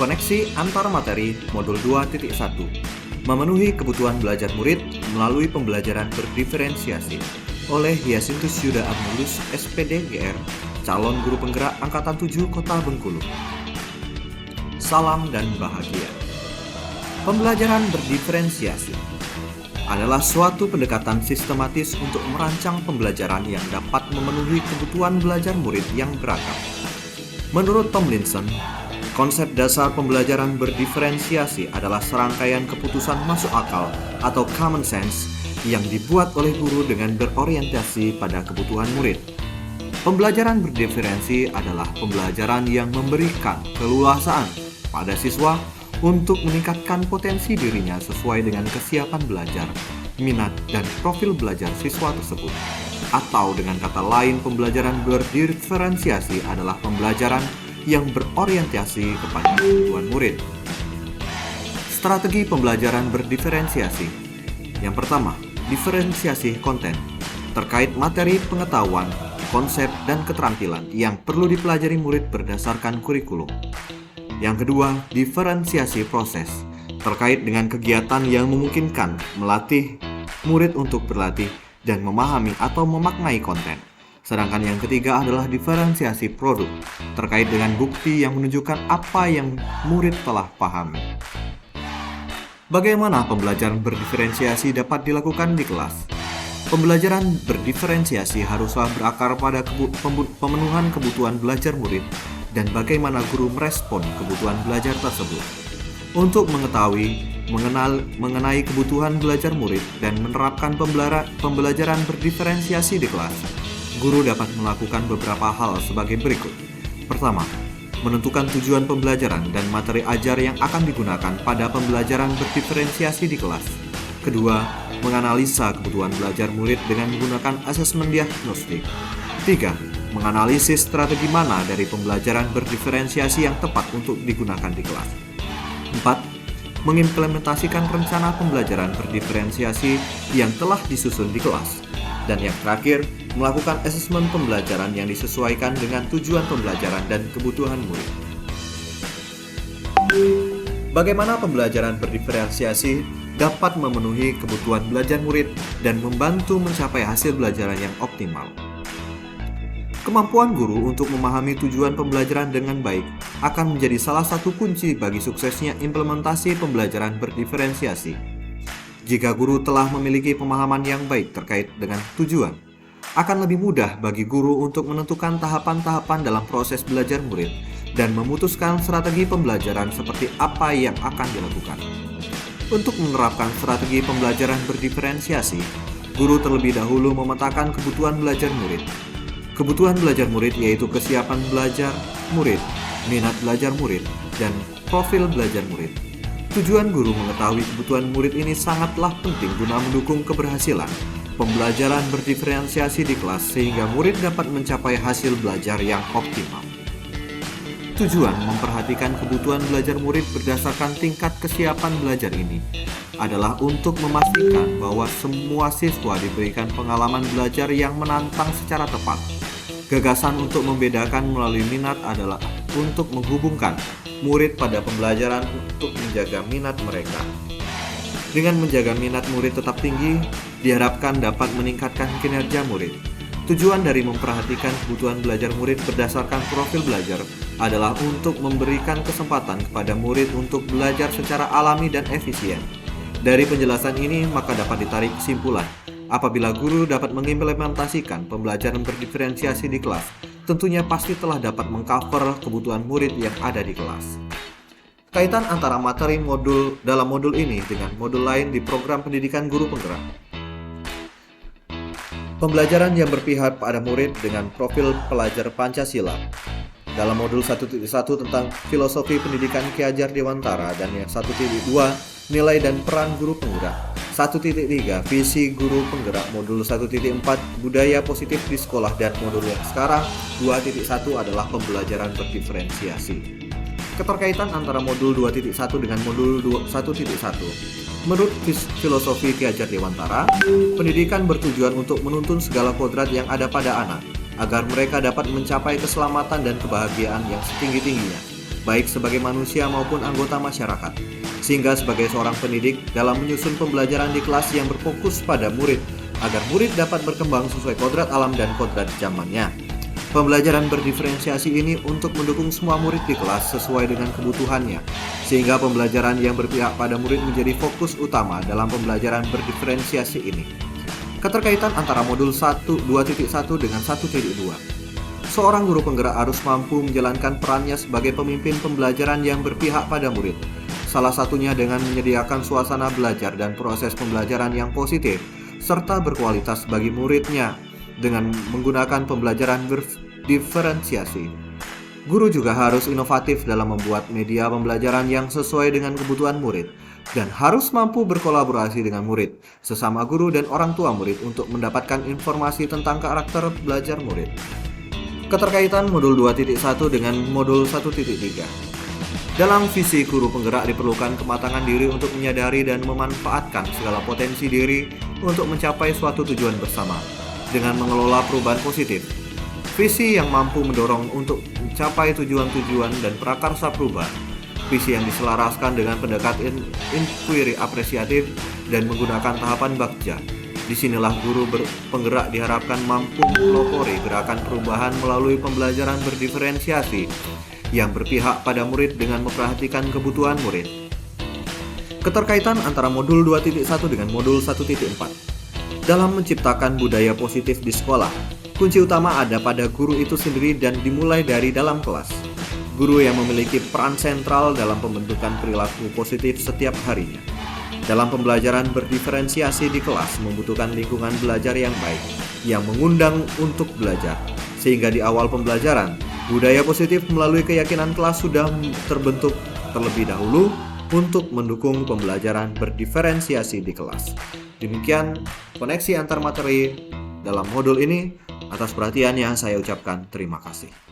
Koneksi antar materi modul 2.1 memenuhi kebutuhan belajar murid melalui pembelajaran berdiferensiasi oleh Hyasinthus Yuda Arnolus, SPD GR, calon guru penggerak Angkatan 7 Kota Bengkulu. Salam dan bahagia. Pembelajaran berdiferensiasi adalah suatu pendekatan sistematis untuk merancang pembelajaran yang dapat memenuhi kebutuhan belajar murid yang beragam. Menurut Tomlinson, konsep dasar pembelajaran berdiferensiasi adalah serangkaian keputusan masuk akal atau common sense yang dibuat oleh guru dengan berorientasi pada kebutuhan murid. Pembelajaran berdiferensi adalah pembelajaran yang memberikan keleluasaan pada siswa untuk meningkatkan potensi dirinya sesuai dengan kesiapan belajar, minat, dan profil belajar siswa tersebut. Atau dengan kata lain, pembelajaran berdiferensiasi adalah pembelajaran yang berorientasi kepada kebutuhan murid. Strategi pembelajaran berdiferensiasi. Yang pertama, diferensiasi konten terkait materi pengetahuan, konsep, dan keterampilan yang perlu dipelajari murid berdasarkan kurikulum. Yang kedua, diferensiasi proses terkait dengan kegiatan yang memungkinkan melatih murid untuk berlatih dan memahami atau memaknai konten. Sedangkan yang ketiga adalah diferensiasi produk terkait dengan bukti yang menunjukkan apa yang murid telah pahami. Bagaimana pembelajaran berdiferensiasi dapat dilakukan di kelas? Pembelajaran berdiferensiasi haruslah berakar pada pemenuhan kebutuhan belajar murid dan bagaimana guru merespon kebutuhan belajar tersebut. Untuk mengetahui mengenai kebutuhan belajar murid dan menerapkan pembelajaran berdiferensiasi di kelas, guru dapat melakukan beberapa hal sebagai berikut. Pertama, menentukan tujuan pembelajaran dan materi ajar yang akan digunakan pada pembelajaran berdiferensiasi di kelas. Kedua, menganalisa kebutuhan belajar murid dengan menggunakan asesmen diagnostik. Tiga, menganalisis strategi mana dari pembelajaran berdiferensiasi yang tepat untuk digunakan di kelas. 4. Mengimplementasikan rencana pembelajaran berdiferensiasi yang telah disusun di kelas. Dan yang terakhir, melakukan asesmen pembelajaran yang disesuaikan dengan tujuan pembelajaran dan kebutuhan murid. Bagaimana pembelajaran berdiferensiasi dapat memenuhi kebutuhan belajar murid dan membantu mencapai hasil belajar yang optimal? Kemampuan guru untuk memahami tujuan pembelajaran dengan baik akan menjadi salah satu kunci bagi suksesnya implementasi pembelajaran berdiferensiasi. Jika guru telah memiliki pemahaman yang baik terkait dengan tujuan, akan lebih mudah bagi guru untuk menentukan tahapan-tahapan dalam proses belajar murid dan memutuskan strategi pembelajaran seperti apa yang akan dilakukan. Untuk menerapkan strategi pembelajaran berdiferensiasi, guru terlebih dahulu memetakan kebutuhan belajar murid. Kebutuhan belajar murid yaitu kesiapan belajar murid, minat belajar murid, dan profil belajar murid. Tujuan guru mengetahui kebutuhan murid ini sangatlah penting guna mendukung keberhasilan pembelajaran berdiferensiasi di kelas sehingga murid dapat mencapai hasil belajar yang optimal. Tujuan memperhatikan kebutuhan belajar murid berdasarkan tingkat kesiapan belajar ini adalah untuk memastikan bahwa semua siswa diberikan pengalaman belajar yang menantang secara tepat. Gagasan untuk membedakan melalui minat adalah untuk menghubungkan murid pada pembelajaran untuk menjaga minat mereka. Dengan menjaga minat murid tetap tinggi, diharapkan dapat meningkatkan kinerja murid. Tujuan dari memperhatikan kebutuhan belajar murid berdasarkan profil belajar adalah untuk memberikan kesempatan kepada murid untuk belajar secara alami dan efisien. Dari penjelasan ini, maka dapat ditarik kesimpulan, apabila guru dapat mengimplementasikan pembelajaran berdiferensiasi di kelas, tentunya pasti telah dapat mengcover kebutuhan murid yang ada di kelas. Kaitan antara materi modul dalam modul ini dengan modul lain di program pendidikan guru penggerak. Pembelajaran yang berpihak pada murid dengan profil pelajar Pancasila. Dalam modul 1.1 tentang filosofi pendidikan Ki Hajar Dewantara dan yang 1.2 nilai dan peran guru penggerak. 1.3 visi guru penggerak, modul 1.4 budaya positif di sekolah, dan modul yang sekarang 2.1 adalah pembelajaran berdiferensiasi. Keterkaitan antara modul 2.1 dengan modul 1.1. Menurut filosofi Ki Hajar Dewantara, pendidikan bertujuan untuk menuntun segala kodrat yang ada pada anak, agar mereka dapat mencapai keselamatan dan kebahagiaan yang setinggi-tingginya. baik sebagai manusia maupun anggota masyarakat. Sehingga sebagai seorang pendidik dalam menyusun pembelajaran di kelas yang berfokus pada murid, agar murid dapat berkembang sesuai kodrat alam dan kodrat zamannya. Pembelajaran berdiferensiasi ini untuk mendukung semua murid di kelas sesuai dengan kebutuhannya, sehingga pembelajaran yang berpihak pada murid menjadi fokus utama dalam pembelajaran berdiferensiasi ini. Keterkaitan antara modul 2.1 dengan 1.2. Seorang guru penggerak harus mampu menjalankan perannya sebagai pemimpin pembelajaran yang berpihak pada murid. Salah satunya dengan menyediakan suasana belajar dan proses pembelajaran yang positif, serta berkualitas bagi muridnya dengan menggunakan pembelajaran berdiferensiasi. Guru juga harus inovatif dalam membuat media pembelajaran yang sesuai dengan kebutuhan murid dan harus mampu berkolaborasi dengan murid, sesama guru dan orang tua murid untuk mendapatkan informasi tentang karakter belajar murid. Keterkaitan modul 2.1 dengan modul 1.3. Dalam visi guru penggerak diperlukan kematangan diri untuk menyadari dan memanfaatkan segala potensi diri untuk mencapai suatu tujuan bersama dengan mengelola perubahan positif. Visi yang mampu mendorong untuk mencapai tujuan-tujuan dan prakarsa perubahan. Visi yang diselaraskan dengan pendekatan inquiry apresiatif dan menggunakan tahapan bagja. Disinilah guru penggerak diharapkan mampu mempelopori gerakan perubahan melalui pembelajaran berdiferensiasi yang berpihak pada murid dengan memperhatikan kebutuhan murid. Keterkaitan antara modul 2.1 dengan modul 1.4. Dalam menciptakan budaya positif di sekolah, kunci utama ada pada guru itu sendiri dan dimulai dari dalam kelas. Guru yang memiliki peran sentral dalam pembentukan perilaku positif setiap harinya. Dalam pembelajaran berdiferensiasi di kelas membutuhkan lingkungan belajar yang baik, yang mengundang untuk belajar. Sehingga di awal pembelajaran, budaya positif melalui keyakinan kelas sudah terbentuk terlebih dahulu untuk mendukung pembelajaran berdiferensiasi di kelas. Demikian koneksi antar materi dalam modul ini. Atas perhatiannya saya ucapkan terima kasih.